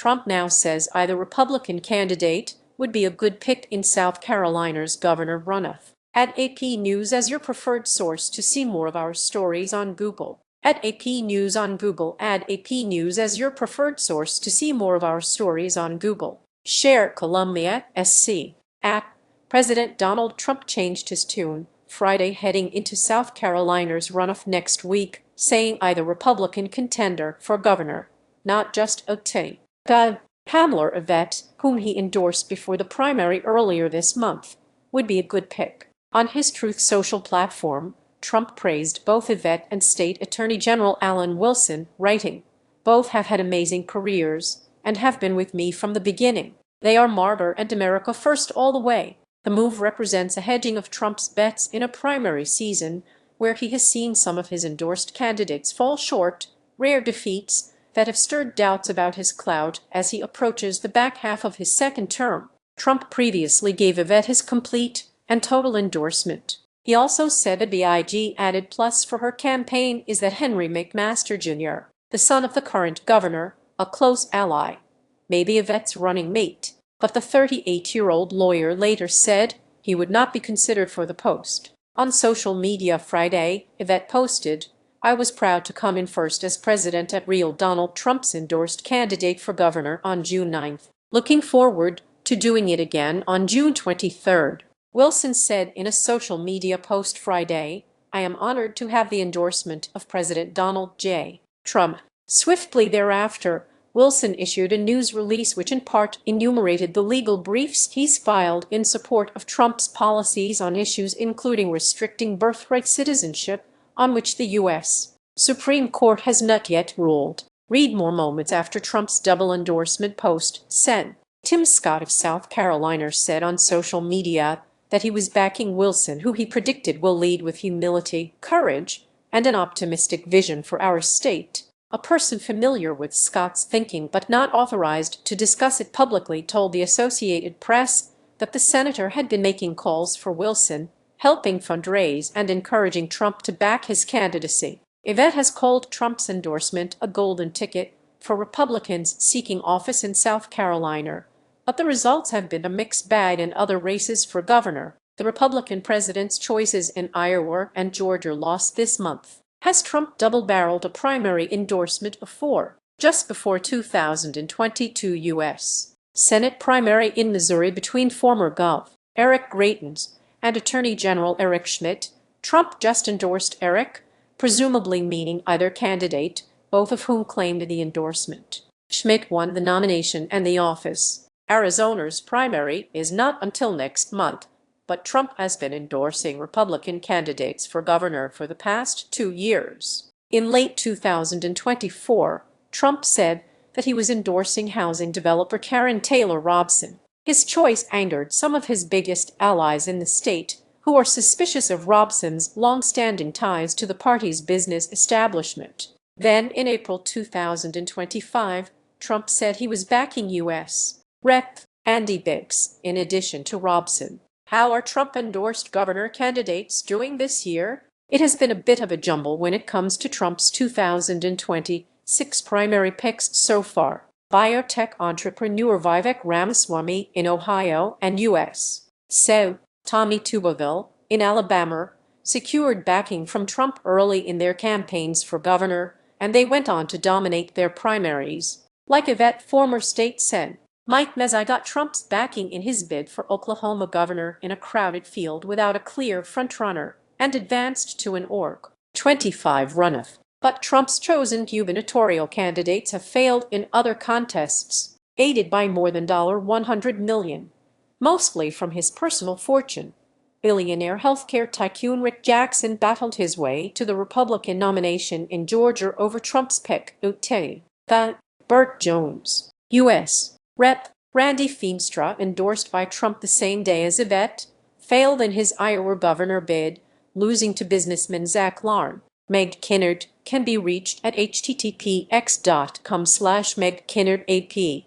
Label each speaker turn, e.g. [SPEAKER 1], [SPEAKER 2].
[SPEAKER 1] Trump now says either Republican candidate would be a good pick in South Carolina's governor runoff. Add AP News as your preferred source to see more of our stories on Google. At AP News on Google. Add AP News as your preferred source to see more of our stories on Google. Share Columbia SC. At President Donald Trump changed his tune Friday heading into South Carolina's runoff next week, saying either Republican contender for governor, not just OT. Pamela Evette, whom he endorsed before the primary earlier this month, would be a good pick. On his Truth Social platform, Trump praised both Evette and State Attorney General Alan Wilson, writing, "Both have had amazing careers and have been with me from the beginning. They are MAGA and America First all the way." The move represents a hedging of Trump's bets in a primary season where he has seen some of his endorsed candidates fall short, rare defeats that have stirred doubts about his clout as he approaches the back half of his second term. Trump previously gave Evette his complete and total endorsement. He also said a big added plus for her campaign is that Henry McMaster Jr., the son of the current governor, a close ally, may be Evette's running mate. But the 38-year-old lawyer later said he would not be considered for the post. On social media Friday, Evette posted, "I was proud to come in first as president at Real Donald Trump's endorsed candidate for governor on June 9th. Looking forward to doing it again on June 23rd. Wilson said in a social media post Friday, "I am honored to have the endorsement of President Donald J. Trump." Swiftly thereafter, Wilson issued a news release which in part enumerated the legal briefs he's filed in support of Trump's policies on issues including restricting birthright citizenship, on which the U.S. Supreme Court has not yet ruled. Read more moments after Trump's double endorsement post. Sen. Tim Scott of South Carolina said on social media that he was backing Wilson, who he predicted will lead with humility, courage, and an optimistic vision for our state. A person familiar with Scott's thinking but not authorized to discuss it publicly told the Associated Press that the senator had been making calls for Wilson, helping fundraise and encouraging Trump to back his candidacy. Evette has called Trump's endorsement a golden ticket for Republicans seeking office in South Carolina, but the results have been a mixed bag in other races for governor. The Republican president's choices in Iowa and Georgia lost this month. Has Trump double-barreled a primary endorsement before? Just before 2022 U.S. Senate primary in Missouri between former Gov. Eric Greitens and Attorney General Eric Schmitt, Trump just endorsed Eric, presumably meaning either candidate, both of whom claimed the endorsement. Schmitt won the nomination and the office. Arizona's primary is not until next month, but Trump has been endorsing Republican candidates for governor for the past 2 years. In late 2024, Trump said that he was endorsing housing developer Karen Taylor Robson. His choice angered some of his biggest allies in the state, who are suspicious of Robson's long-standing ties to the party's business establishment. Then, in April 2025, Trump said he was backing U.S. Rep. Andy Biggs, in addition to Robson. How are Trump-endorsed governor candidates doing this year? It has been a bit of a jumble when it comes to Trump's 2026 primary picks so far. Biotech entrepreneur Vivek Ramaswamy in Ohio and U.S. Senator Tommy Tuberville in Alabama secured backing from Trump early in their campaigns for governor, and they went on to dominate their primaries. Like Evette, former state Sen. Mike Mazzei got Trump's backing in his bid for Oklahoma governor in a crowded field without a clear frontrunner, and advanced to an org. 25 runoff. But Trump's chosen gubernatorial candidates have failed in other contests, aided by more than $100 million, mostly from his personal fortune. Billionaire healthcare tycoon Rick Jackson battled his way to the Republican nomination in Georgia over Trump's pick, Burt Jones, U.S. Rep. Randy Feenstra, endorsed by Trump the same day as Evette, failed in his Iowa governor bid, losing to businessman Zach Larn. Meg Kinnard can be reached at https://megkinnardap.